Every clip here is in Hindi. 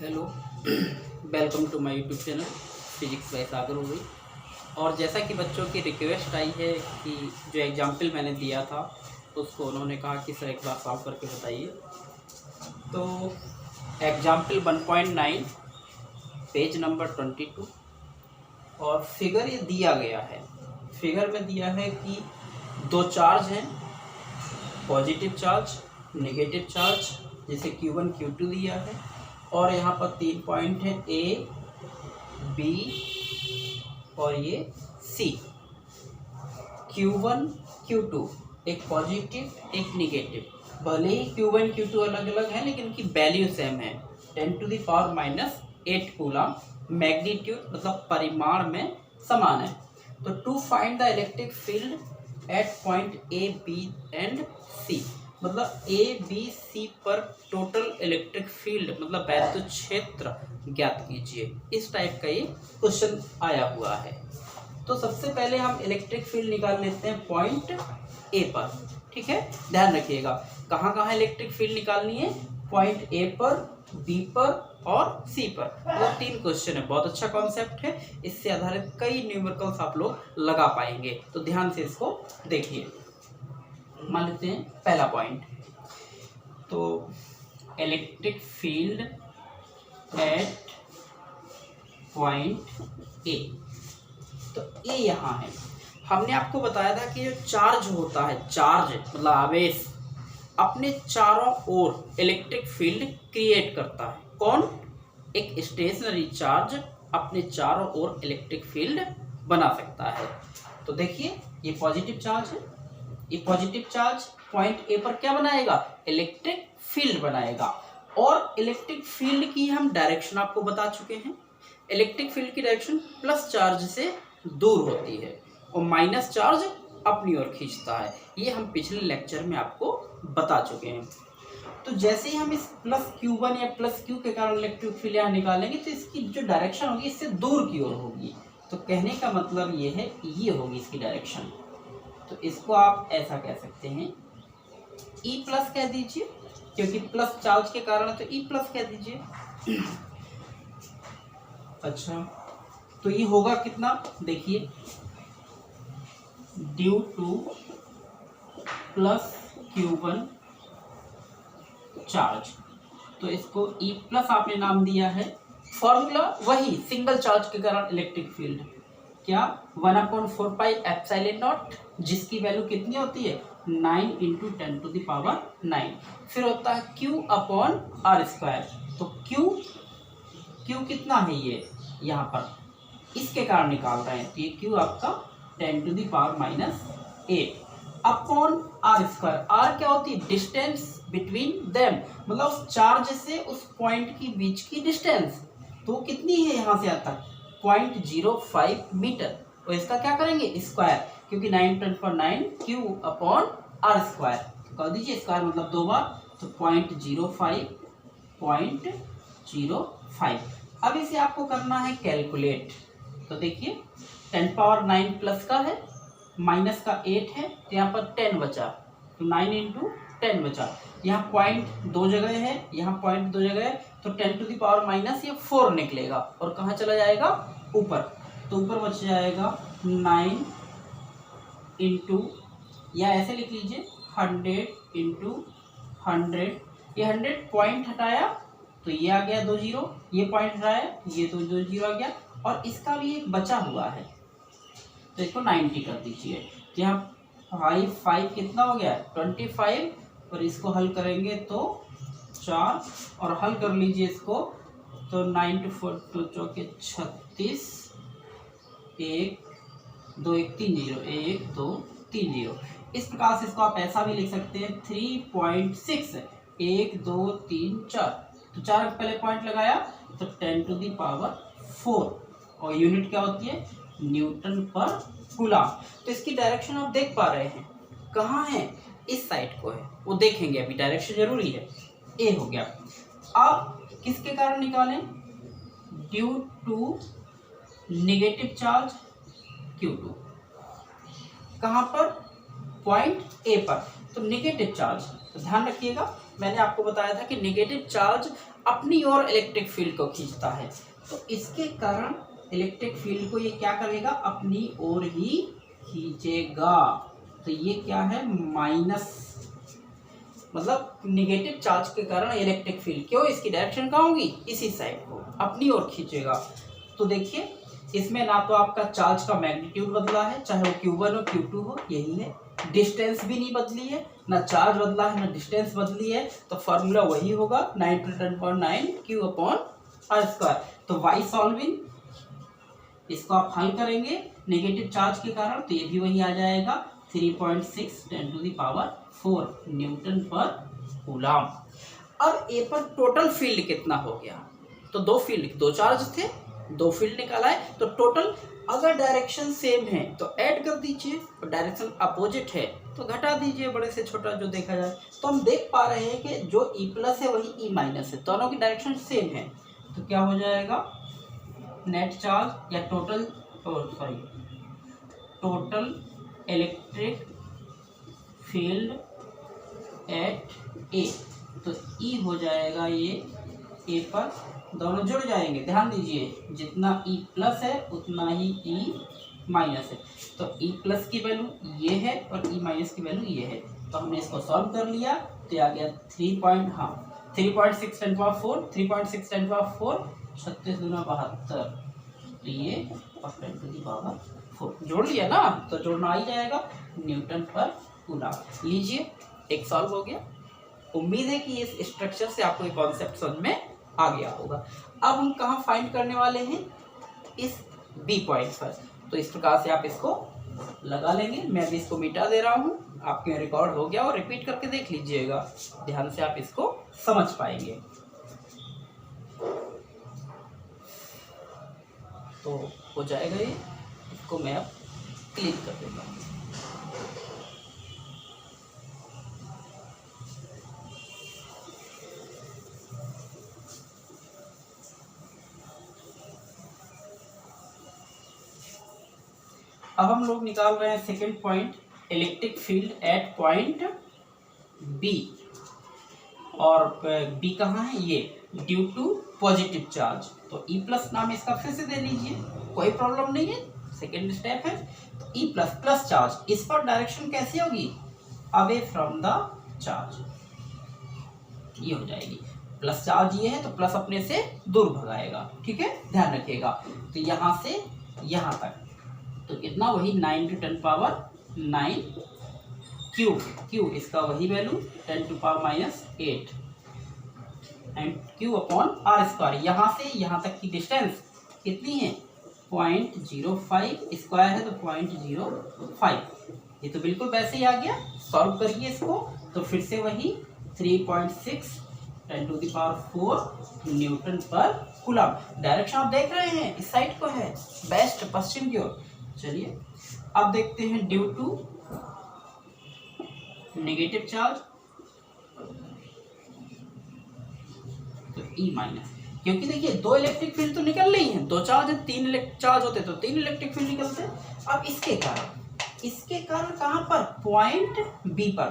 Hello welcome to my YouTube channel physics by Sagar हो गई। और जैसा कि बच्चों की रिक्वेस्ट आई है कि जो एग्जाम्पल मैंने दिया था उसको उन्होंने कहा कि सर एक बार सॉल्व करके बताइए। तो एग्जाम्पल 1.9 पेज नंबर 22 और फिगर ये दिया गया है। फिगर में दिया है कि दो चार्ज हैं, पॉजिटिव चार्ज नेगेटिव चार्ज, जैसे Q1 Q2 दिया है और यहाँ पर 3 पॉइंट है A, B और ये C। Q1 Q2 एक पॉजिटिव एक निगेटिव, भले ही Q1 Q2 अलग अलग है लेकिन उनकी वैल्यू सेम है 10⁻⁸ कूलम, मैग्नीट्यूड मतलब परिमाण में समान है। तो to find the electric field at point A, B and C, मतलब A, B, C पर टोटल इलेक्ट्रिक फील्ड मतलब वैद्युत क्षेत्र ज्ञात कीजिए। इस टाइप का ये क्वेश्चन आया हुआ है। तो सबसे पहले हम इलेक्ट्रिक फील्ड निकाल लेते हैं पॉइंट A पर। ठीक है, ध्यान रखिएगा कहाँ कहाँ इलेक्ट्रिक फील्ड निकालनी है, पॉइंट A पर, B पर और C पर। तो 3 क्वेश्चन है, बहुत अच्छा कॉन्सेप्ट है, इससे आधारित कई न्यूमेरिकल्स आप लोग लगा पाएंगे। तो ध्यान से इसको देखिए। मान लेते हैं पहला पॉइंट, तो electric field at point A. तो ए यहाँ है। हमने आपको बताया था कि जो चार्ज होता है, चार्ज मतलब आवेश, अपने चारों ओर इलेक्ट्रिक फील्ड क्रिएट करता है। कौन? एक स्टेशनरी चार्ज अपने चारों ओर इलेक्ट्रिक फील्ड बना सकता है। तो देखिए ये पॉजिटिव चार्ज है, ये पॉजिटिव चार्ज पॉइंट ए पर क्या बनाएगा? इलेक्ट्रिक फील्ड बनाएगा। और इलेक्ट्रिक फील्ड की हम डायरेक्शन आपको बता चुके हैं। इलेक्ट्रिक फील्ड की डायरेक्शन प्लस चार्ज से दूर होती है और माइनस चार्ज अपनी ओर खींचता है। ये हम पिछले लेक्चर में आपको बता चुके हैं। तो जैसे ही हम इस प्लस Q1 या प्लस Q के कारण इलेक्ट्रिक फील्ड यहाँ निकालेंगे तो इसकी जो डायरेक्शन होगी इससे दूर की ओर होगी। तो कहने का मतलब ये है, ये होगी इसकी डायरेक्शन। तो इसको आप ऐसा कह सकते हैं, E प्लस कह दीजिए, क्योंकि प्लस चार्ज के कारण है तो E प्लस कह दीजिए। अच्छा, तो ये होगा कितना? देखिए, due two plus Q1 charge, तो इसको E प्लस आपने नाम दिया है। फॉर्मूला वही, सिंगल चार्ज के कारण इलेक्ट्रिक फील्ड क्या? 1/4πε0, जिसकी वैल्यू कितनी होती है? 9 × 10⁹। फिर होता है Q/r²। तो Q कितना है ये यहाँ पर, इसके कारण निकाल रहे हैं। तो ये Q आपका 10⁻⁸ अपॉन r²। r क्या होती है? डिस्टेंस बिटवीन देम, मतलब उस चार्ज से उस पॉइंट की बीच की डिस्टेंस। तो कितनी है यहाँ से यहाँ तक? 0.05 मीटर। और इसका क्या करेंगे? स्क्वायर, क्योंकि 9 × 10⁹ Q/r²। तो कर दीजिए स्क्वायर मतलब 2 बार, तो 0.05। अब इसे आपको करना है कैलकुलेट। तो देखिए 10⁻⁹ प्लस का है, माइनस का 8 है, तो यहाँ पर 10 बचा, तो 9 × 10 बचा। यहाँ पॉइंट 2 जगह है, यहाँ पॉइंट 2 जगह है, तो 10⁻⁻ ये 4 निकलेगा और कहाँ चला जाएगा? ऊपर। तो ऊपर बच जाएगा 9 × या ऐसे लिख लीजिए 100 × 100। ये 100 पॉइंट हटाया तो ये आ गया 2 0, ये पॉइंट हटाया ये तो 2 0 आ गया, और इसका भी एक बचा हुआ है तो इसको 90 कर दीजिए। यहाँ 5 कितना हो गया? 25, और इसको हल करेंगे तो 4, और हल कर लीजिए इसको तो 9 × 4 2 चौके 36, 1 2 1 3 0, 1 2 3 0। इस प्रकार से इसको आप ऐसा भी लिख सकते हैं 3.6, 1 2 3 4। तो 4 पहले पॉइंट लगाया तो 10⁻⁴, और यूनिट क्या होती है? न्यूटन पर कूलम। तो इसकी डायरेक्शन आप देख पा रहे हैं, कहाँ है? इस साइड को है, वो देखेंगे, अभी डायरेक्शन जरूरी है। ए हो गया। अब किसके कारण निकालें? Due to negative charge Q2। कहाँ पर? पॉइंट ए पर। तो नेगेटिव चार्ज, तो ध्यान रखिएगा मैंने आपको बताया था कि नेगेटिव चार्ज अपनी ओर इलेक्ट्रिक फील्ड को खींचता है, तो इसके कारण इलेक्ट्रिक फील्ड को ये क्या करेगा, अपनी ओर ही खींचेगा। तो ये क्या है, माइनस, मतलब नेगेटिव चार्ज के कारण इलेक्ट्रिक फील्ड, क्यों, इसकी डायरेक्शन कहाँ होगी, इसी साइड को अपनी ओर खींचेगा। तो देखिए इसमें ना तो आपका चार्ज का मैग्नीट्यूड बदला है, चाहे वो Q1 हो Q2 हो, यही है। डिस्टेंस भी नहीं बदली है, ना चार्ज बदला है ना डिस्टेंस बदली है, तो फॉर्मूला वही होगा 9 × 10⁹ Q/r²। तो y सॉल्विंग, इसको आप हल करेंगे नेगेटिव चार्ज के कारण, तो ये भी वही आ जाएगा 3.6 × 10⁴ N/कूलम। अब ए पर टोटल फील्ड कितना हो गया, तो दो फील्ड, दो चार्ज थे, दो फील्ड निकाला है, तो टोटल अगर डायरेक्शन सेम है तो ऐड कर दीजिए, और डायरेक्शन अपोजिट है तो घटा दीजिए, बड़े से छोटा जो देखा जाए। तो हम देख पा रहे हैं कि जो E+ है वही E- है, दोनों की डायरेक्शन सेम है, तो क्या हो जाएगा, नेट चार्ज या टोटल इलेक्ट्रिक फील्ड एट ए, तो E हो जाएगा ये ए पर, दोनों जुड़ जाएंगे, ध्यान दीजिए जितना E+ है उतना ही E- है, तो E+ की वैल्यू ये है और E- की वैल्यू ये है। तो हमने इसको सॉल्व कर लिया, तो आ गया 3.6 × 10⁴, 3.6 × 10⁴, 36 × 72, तो ये 10⁴ जोड़ लिया ना, तो जोड़ना आ ही जाएगा N/कूलम। लीजिए एक सॉल्व हो गया। उम्मीद है कि इस स्ट्रक्चर से आपको ये कॉन्सेप्ट समझ में आ गया होगा। अब हम कहाँ फाइंड करने वाले हैं, इस बी पॉइंट पर, तो इस प्रकार से आप इसको लगा लेंगे। मैं भी इसको मिटा दे रहा हूँ, आपके रिकॉर्ड हो गया, और रिपीट करके देख लीजिएगा, ध्यान से आप इसको समझ पाएंगे। तो हो जाएगा ये, इसको मैं अब क्लिक कर देता हूँ। अब हम लोग निकाल रहे हैं second point, electric field at point B, और बी कहाँ है, ये ड्यू टू पॉजिटिव चार्ज, तो E+ नाम इसका फिर से दे लीजिए, कोई प्रॉब्लम नहीं है, सेकेंड स्टेप है। तो E+ प्लस चार्ज, इस पर डायरेक्शन कैसी होगी, अवे फ्रॉम द चार्ज, ये हो जाएगी। प्लस चार्ज ये है तो प्लस अपने से दूर भगाएगा, ठीक है, ध्यान रखिएगा। तो यहाँ से यहाँ तक, तो कितना, वही 9 × 10⁹ Q इसका वही वैल्यू 10⁻⁸ एंड Q/r²। यहाँ से यहाँ तक की डिस्टेंस कितनी है, 0.05, स्क्वायर है तो 0.05, ये तो बिल्कुल वैसे ही आ गया। सॉल्व करिए इसको, तो फिर से वही 3.6 × 10⁴ N/कूलम। डायरेक्शन आप देख रहे हैं, इस साइड को है, वेस्ट पश्चिम की ओर। चलिए अब देखते हैं ड्यू टू नेगेटिव चार्ज, तो E-, क्योंकि देखिए दो इलेक्ट्रिक फील्ड तो निकल रही हैं, दो चार्ज है, 3 चार्ज होते तो 3 इलेक्ट्रिक फील्ड निकलते। अब इसके कारण कहाँ पर, पॉइंट बी पर,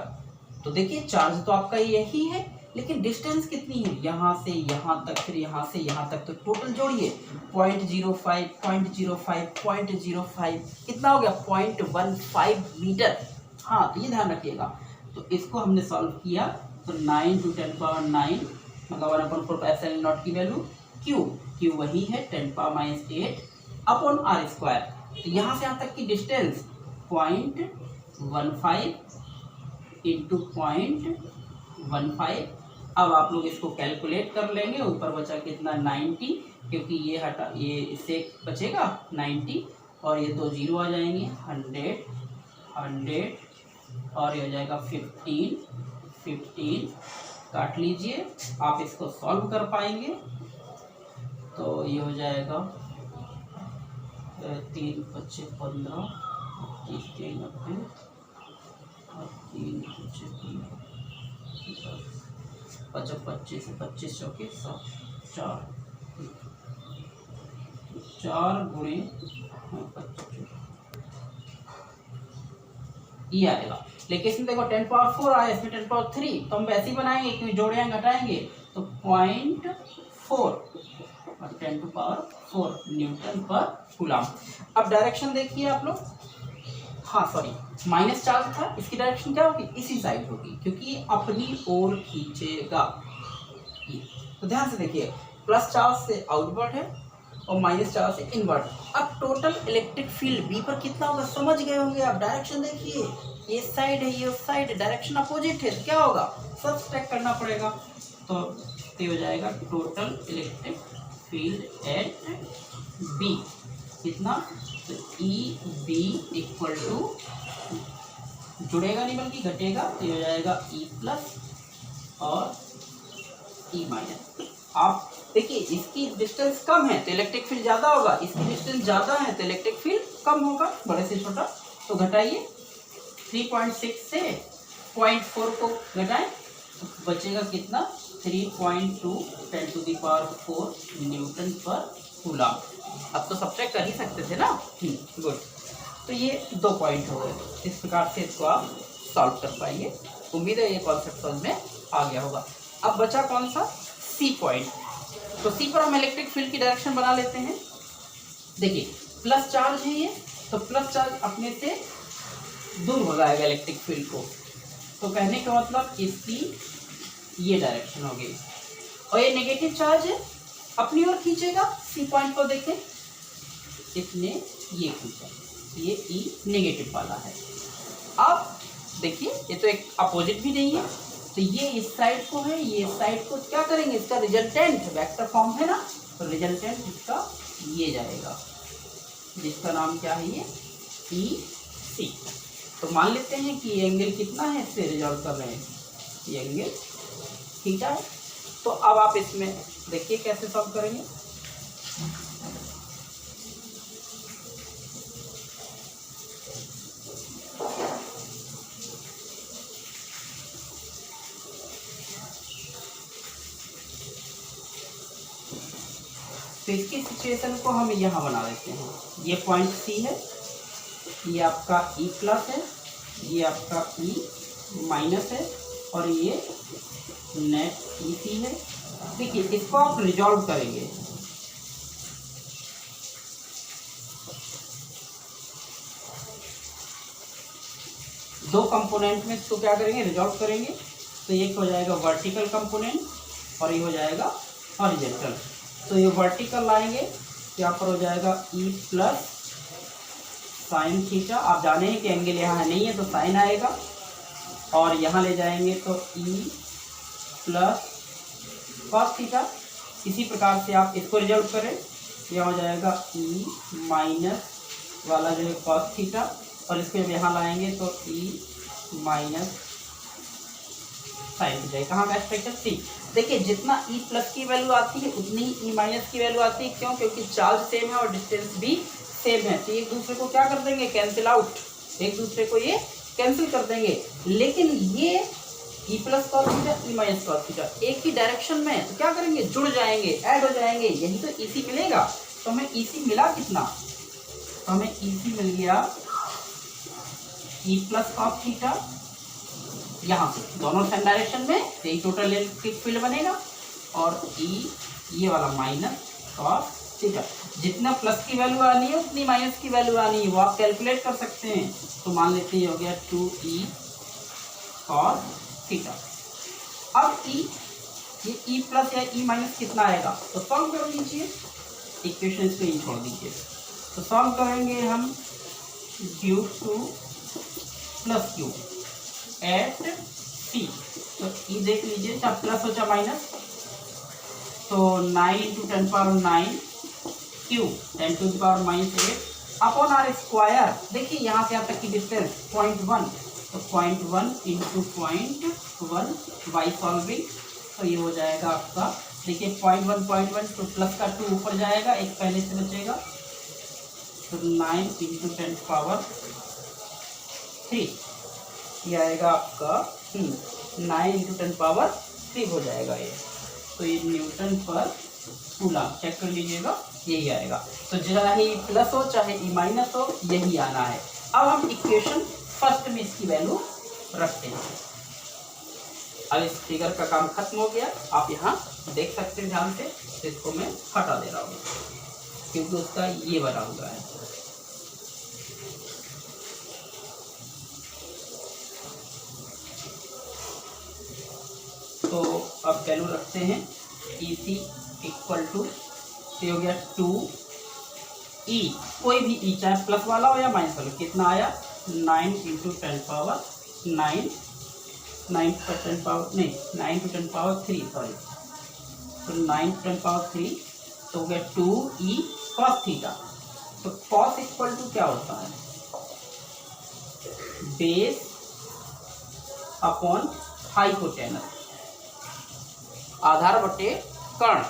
तो देखिए चार्ज तो आपका यही है, लेकिन डिस्टेंस कितनी है, यहाँ से यहाँ तक, फिर यहाँ से यहाँ तक, तो टोटल जोड़िए 0.05, 0.05, 0.05, कितना हो गया, 0.15 मीटर। हाँ, तो ये ध्यान रखिएगा। तो इसको हमने सॉल्व किया, तो 9 × 10⁹, मतलब 1/4 की वैल्यू Q वही है 10⁻⁸/r²। तो यहाँ से यहाँ तक की डिस्टेंस 0.15 × 0.15। अब आप लोग इसको कैलकुलेट कर लेंगे, ऊपर बचा कितना 90, क्योंकि ये हटा, ये इससे बचेगा 90, और ये 2 0 आ जाएंगे, 100 और ये हो जाएगा 15 काट लीजिए। आप इसको सॉल्व कर पाएंगे, तो ये हो जाएगा 3 × 5 = 15, 30 × 3 = 90, और 3 × 5 = 25, 25 चौके 7, 4 गुणे 25, ये आएगा। लेकिन इसमें देखो 10 पावर 4 आया, इसमें 10 पावर 3, तो हम वैसे ही बनाएंगे क्योंकि जोड़ेंगे घटाएंगे, तो 0.4 और 10 टू पावर 4 न्यूटन पर कूलम। अब डायरेक्शन देखिए आप लोग, हाँ सॉरी, माइनस चार्ज था, इसकी डायरेक्शन क्या होगी, इसी साइड होगी क्योंकि अपनी ओर खींचेगा। तो ध्यान से देखिए, प्लस चार्ज से आउटवर्ड है और माइनस चार्ज से इनवर्ड। अब टोटल इलेक्ट्रिक फील्ड बी पर कितना होगा समझ गए होंगे आप। डायरेक्शन देखिए, ये साइड है, ये उस साइड है, डायरेक्शन अपोजिट है, तो क्या होगा, सब्ट्रैक्ट करना पड़ेगा। तो ये हो जाएगा total electric field at B कितना, तो ई बी इक्वल टू, जुड़ेगा नहीं बल्कि घटेगा, तो ये हो जाएगा ई प्लस और ई माइनस। आप देखिए इसकी डिस्टेंस कम है तो इलेक्ट्रिक फील्ड ज़्यादा होगा, इसकी डिस्टेंस ज़्यादा है तो इलेक्ट्रिक फील्ड कम होगा, बड़े से छोटा। तो घटाइए, 3.6 से 0.4 को घटाएं तो बचेगा कितना, 3.2 10 टू द पावर 4 न्यूटन पर कूलम। अब तो सब्ट्रैक्ट कर ही सकते थे ना, गुड। तो ये 2 पॉइंट हो गए, इस प्रकार से इसको आप सॉल्व कर पाएंगे। उम्मीद है ये कॉन्सेप्ट समझ में आ गया होगा। अब बचा कौन सा, सी पॉइंट। तो सी पर हम इलेक्ट्रिक फील्ड की डायरेक्शन बना लेते हैं। देखिए प्लस चार्ज है ये, तो प्लस चार्ज अपने से दूर हो जाएगा इलेक्ट्रिक फील्ड को, तो कहने का मतलब इसकी ये डायरेक्शन होगी। और ये नेगेटिव चार्ज है, अपनी ओर खींचेगा। सी पॉइंट को देखें, इसने ये खींचा, ये ई नेगेटिव वाला है। अब देखिए ये तो एक अपोजिट भी नहीं है, तो ये इस साइड को है, ये इस साइड को, क्या करेंगे, इसका रिजल्टेंट वेक्टर फॉर्म है ना, तो रिजल्टेंट इसका ये जाएगा, जिसका नाम क्या है, ये ई सी। तो मान लेते हैं कि ये एंगल कितना है, इससे रिजल्ट कर रहे हैं, ये एंगल थीटा है। तो अब आप इसमें देखिए कैसे सॉल्व करेंगे। तो इसकी सिचुएशन को हम यहाँ बना देते हैं। ये पॉइंट सी है, ये आपका ई प्लस है, ये आपका ई माइनस है और ये नेट ई सी है। देखिए इसको आप रिजॉल्व करेंगे, दो कंपोनेंट में इसको क्या करेंगे, रिजॉल्व करेंगे। तो एक हो जाएगा वर्टिकल कंपोनेंट और ये हो जाएगा हॉरिजॉन्टल। तो ये वर्टिकल लाएंगे, यहाँ पर हो जाएगा ई प्लस साइन थीटा। आप जाने हैं कि एंगल यहाँ नहीं है तो साइन आएगा, और यहाँ ले जाएंगे तो ई प्लस कॉस थीटा। इसी प्रकार से आप इसको रिजल्व करें, यह हो जाएगा ई माइनस वाला जो है कॉस थीटा, और इसको जब यहाँ लाएंगे तो ई माइनस साइन थीटा। कहाँ का स्ट्रक्चर, सी। देखिए जितना ई प्लस की वैल्यू आती है उतनी ही ई माइनस की वैल्यू आती है। क्यों, क्योंकि चार्ज सेम है और डिस्टेंस भी सेम है, तो एक दूसरे को क्या कर देंगे, कैंसिल आउट, एक दूसरे को ये कैंसिल कर देंगे। लेकिन ये E plus cos theta, E minus cos theta एक ही डायरेक्शन में है, तो क्या करेंगे, जुड़ जाएंगे, ऐड हो जाएंगे, यही तो ई सी मिलेगा। तो हमें ई सी मिला कितना, तो हमें ई सी मिल गया ई प्लस कॉस थीटा, यहाँ से दोनों सेम डायरेक्शन में, यही टोटल इलेक्ट्रिक फील्ड बनेगा। और ई ये वाला माइनस कॉस थीटा, जितना प्लस की वैल्यू आनी है उतनी माइनस की वैल्यू आनी है, वो आप कैलकुलेट कर सकते हैं। तो मान लेते हैं हो गया 2e कॉस थीटा। अब ई, ये ई प्लस या ई माइनस कितना आएगा, तो सॉल्व कर लीजिए, इक्वेशन पे ही छोड़ दीजिए। तो सॉल्व करेंगे हम cube two plus cube eight C. तो ई देख लीजिए, चाहे प्लस हो चाहे माइनस, तो 9 × 10⁻9 cube 10 to the power -8 upon R square. देखिए यहाँ से यहाँ तक की डिस्टेंस 0.1, तो 0.1 × 0.1 बाई सॉल्विंग, तो ये हो जाएगा आपका, देखिए 0.1 तो प्लस का 2 ऊपर जाएगा, एक पहले से बचेगा, तो 9 × 10⁻3 ये आएगा आपका 9 × 10⁻3 हो जाएगा ये। तो ये न्यूटन पर कूलम, चेक कर लीजिएगा, यही आएगा। तो चाहे ई प्लस हो चाहे ई माइनस हो, यही आना है। अब हम इक्वेशन फर्स्ट में इसकी वैल्यू रखते हैं। अब इस फिगर का काम खत्म हो गया, आप यहाँ देख सकते हैं ध्यान से। तो इसको मैं हटा दे रहा हूँ क्योंकि उसका ये बना हुआ है। तो अब वैल्यू रखते हैं EC इक्वल टू, हो गया 2E, कोई भी E चाहे प्लस वाला हो या माइनस वाला, कितना आया 9 इंटू 10 पावर 9, 9 पर 10 पावर नहीं 9 टू 10 पावर 3 सॉरी, तो 9 10 पावर 3, तो हो गया 2E cos थीटा। तो cos इक्वल टू क्या होता है, बेस अपॉन हाइपोटेनस, आधार बटे कर्ण,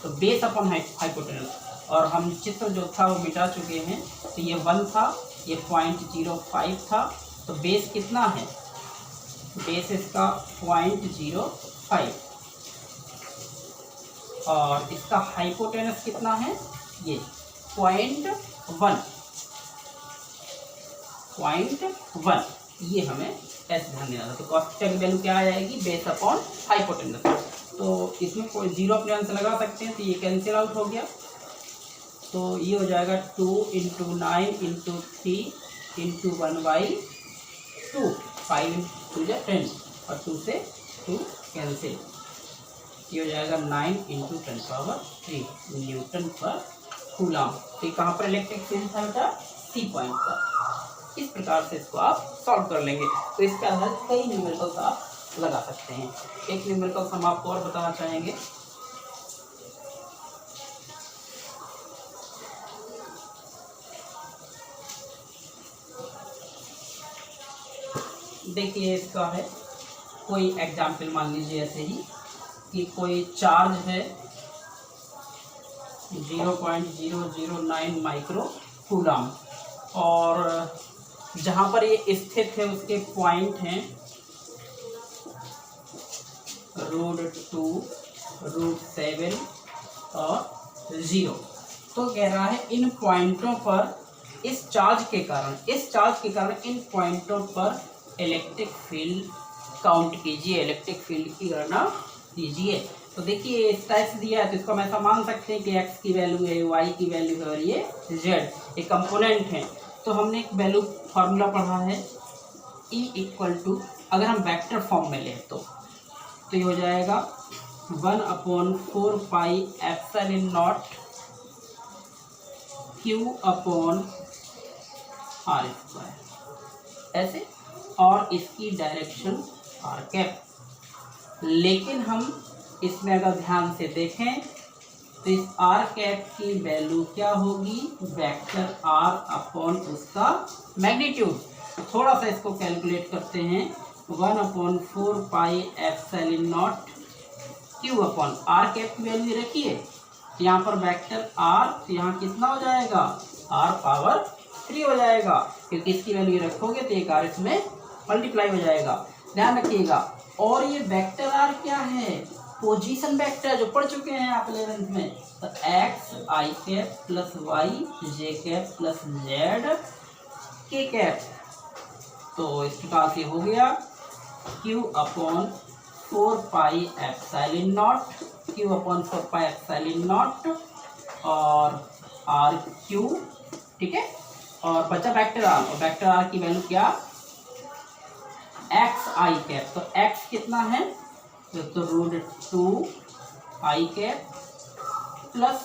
तो बेस अपॉन हाइपोटेनस। और हम चित्र जो था वो मिटा चुके हैं, तो ये 1 था, ये 0.05 था, तो बेस कितना है, बेस इसका 0.05 और इसका हाइपोटेनस कितना है, ये 0.1, ये हमें ऐसे ध्यान देना था। तो cos थीटा की वैल्यू क्या आ जाएगी, बेस अपॉन हाइपोटेनस। तो इसमें कोई जीरो अपने आंसर लगा सकते हैं, तो ये कैंसिल आउट हो गया। तो ये हो जाएगा 2 इंटू 9 इंटू 3 इंटू 1/2, 5 इंटू 10 और 2 से 2 कैंसिल, ये हो जाएगा 9 इंटू 10 पावर 3 न्यूटन पर कूलम। तो कहाँ पर इलेक्ट्रिक फील्ड था बेटा, C पॉइंट पर। इस प्रकार से इसको आप सॉल्व कर लेंगे। तो इसके आधार कई न्यूमेरिकल्स आप लगा सकते हैं। एक न्यूमेरिकल्स हम आपको और बताना चाहेंगे। देखिए इसका है कोई एग्जाम्पल, मान लीजिए ऐसे ही कि कोई चार्ज है 0.009 माइक्रो कूलम और जहाँ पर ये स्थित है उसके पॉइंट हैं √2, √7 और 0। तो कह रहा है इन पॉइंटों पर इस चार्ज के कारण इन पॉइंटों पर इलेक्ट्रिक फील्ड काउंट कीजिए, इलेक्ट्रिक फील्ड की गणना कीजिए। तो देखिए इस टाइप से दिया है, तो इसको हम ऐसा मान सकते हैं कि x की वैल्यू है, y की वैल्यू है और ये z ये कंपोनेंट हैं। तो हमने एक वैल्यू फार्मूला पढ़ा है E इक्वल टू, अगर हम वेक्टर फॉर्म में लें तो ये हो जाएगा 1/4 pi epsilon not Q upon R square, ऐसे, और इसकी डायरेक्शन r कैप। लेकिन हम इसमें अगर ध्यान से देखें तो इस r कैप की वैल्यू क्या होगी, वेक्टर r अपॉन उसका मैग्नीट्यूड। थोड़ा सा इसको कैलकुलेट करते हैं, 1/4 pi epsilon not Q upon r cap की वैल्यू रखिए, यहाँ पर वेक्टर r, तो यहाँ कितना हो जाएगा, r पावर 3 हो जाएगा, क्योंकि इसकी वैल्यू रखोगे तो एक r इसमें मल्टीप्लाई हो जाएगा, ध्यान रखिएगा। और ये वेक्टर r क्या है, पोजीशन वेक्टर, जो पढ़ चुके हैं आप 11th में। तो x i cap plus y j cap plus z k cap. तो इस प्रकार से हो गया Q upon 4 pi epsilon not, Q upon 4 pi epsilon not और r q, ठीक है। और बचा वेक्टर r, और वेक्टर r की वैल्यू क्या, x i कैप। तो x कितना है, तो √2 i cap plus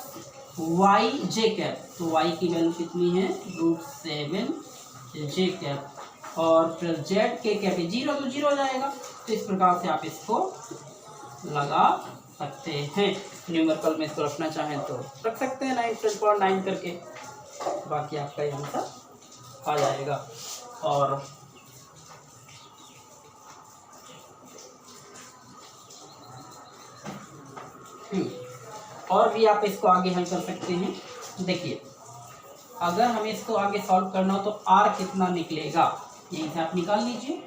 y j cap, तो y की वैल्यू कितनी है, √7 j कैप, और फिर z k कैप, 0 तो 0 हो जाएगा। तो इस प्रकार से आप इसको लगा सकते हैं। न्यूमेरिकल में इसको रखना चाहें तो रख सकते हैं 9 करके, बाकी आपका ये आंसर आ जाएगा। और भी आप इसको आगे हल कर सकते हैं। देखिए अगर हमें इसको आगे सॉल्व करना हो तो r कितना निकलेगा, यहीं से आप निकाल लीजिए,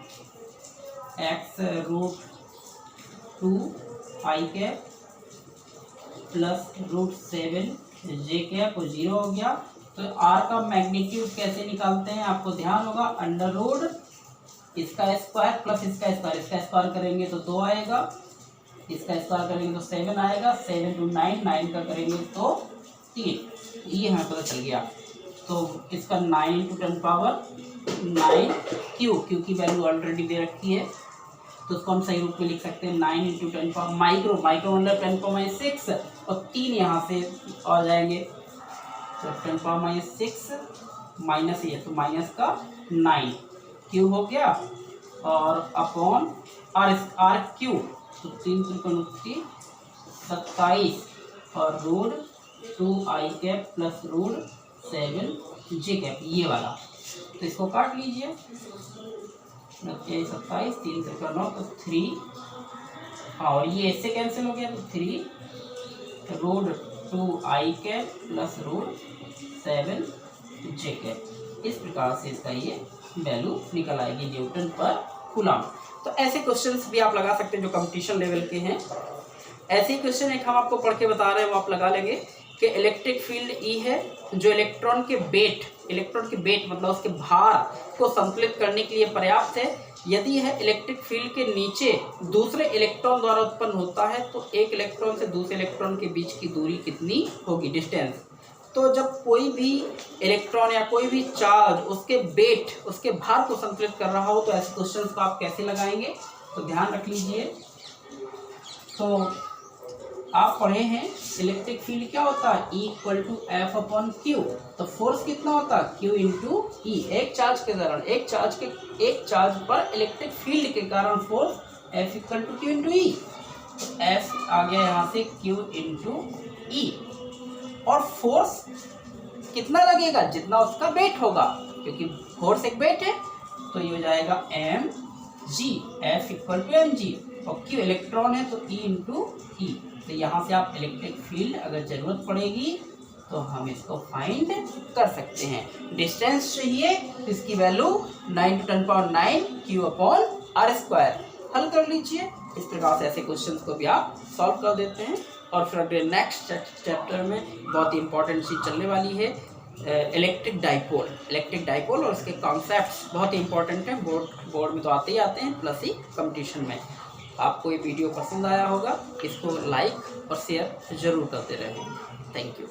x √2 i cap plus √7 j cap, 0 हो गया। तो तो आर का मैग्नीट्यूड कैसे निकालते हैं आपको ध्यान होगा, अंडर रूट इसका स्क्वायर प्लस इसका स्क्वायर करेंगे तो 2 आएगा, इसका स्क्वायर करेंगे तो 7 आएगा, 7 to 9, 9 का करेंगे तो 3, ये हमें पता चल गया। तो इसका 9 × 10⁻9 क्यू की वैल्यू ऑलरेडी दे रखी है, तो उसको हम सही रूप में लिख सकते हैं 9 × 10 माइक्रो मतलब 10⁻6 और 3 यहाँ से आ जाएंगे, तो 10⁻6 माइनस ये तो माइनस का 9 क्यू हो गया, और अपॉन आर क्यू, तो 3 × 27 और root 2i plus root 7j, ये वाला। तो इसको काट लीजिए, 27 3 से 9 तो 3, और ये इससे कैंसिल हो गया तो 3 root 2i plus root 7j। इस प्रकार से इसका ये वैल्यू निकल आएगी न्यूटन पर कूलम। तो ऐसे क्वेश्चंस भी आप लगा सकते हैं जो कंपटीशन लेवल के हैं। ऐसे ही क्वेश्चन एक हम आपको पढ़ के बता रहे हैं, वो आप लगा लेंगे कि इलेक्ट्रिक फील्ड ई है जो इलेक्ट्रॉन के वेट मतलब उसके भार को संतुलित करने के लिए पर्याप्त है। यदि यह इलेक्ट्रिक फील्ड के नीचे दूसरे इलेक्ट्रॉन द्वारा उत्पन्न होता है तो एक इलेक्ट्रॉन से दूसरे इलेक्ट्रॉन के बीच की दूरी कितनी होगी, डिस्टेंस। तो जब कोई भी इलेक्ट्रॉन या कोई भी चार्ज उसके भार को संतुलित कर रहा हो तो ऐसे क्वेश्चंस को आप कैसे लगाएंगे, तो ध्यान रख लीजिए। तो आप पढ़े हैं इलेक्ट्रिक फील्ड क्या होता है, E = F/Q। तो फोर्स कितना होता है, Q × E। एक चार्ज पर इलेक्ट्रिक फील्ड के कारण फोर्स F = Q × E। तो F आ गया यहाँ से Q × E, और फोर्स कितना लगेगा, जितना उसका वेट होगा, क्योंकि फोर्स एक वेट है, तो ये हो जाएगा mg, F = mg, और Q इलेक्ट्रॉन है तो E × E। तो यहाँ से आप इलेक्ट्रिक फील्ड अगर जरूरत पड़ेगी तो हम इसको फाइंड कर सकते हैं। डिस्टेंस चाहिए तो इसकी वैल्यू 9 × 10⁻9 Q/r²। हल कर लीजिए। इस प्रकार से ऐसे क्वेश्चंस को भी आप सॉल्व कर देते हैं। और फिर अगले नेक्स्ट चैप्टर में बहुत ही इंपॉर्टेंट चीज़ चलने वाली है, इलेक्ट्रिक डाइपोल और उसके कॉन्सेप्ट्स बहुत ही इंपॉर्टेंट हैं, बोर्ड में तो आते हैं, प्लस ही कंपटीशन में। आपको ये वीडियो पसंद आया होगा, इसको लाइक और शेयर ज़रूर करते रहें। Thank you.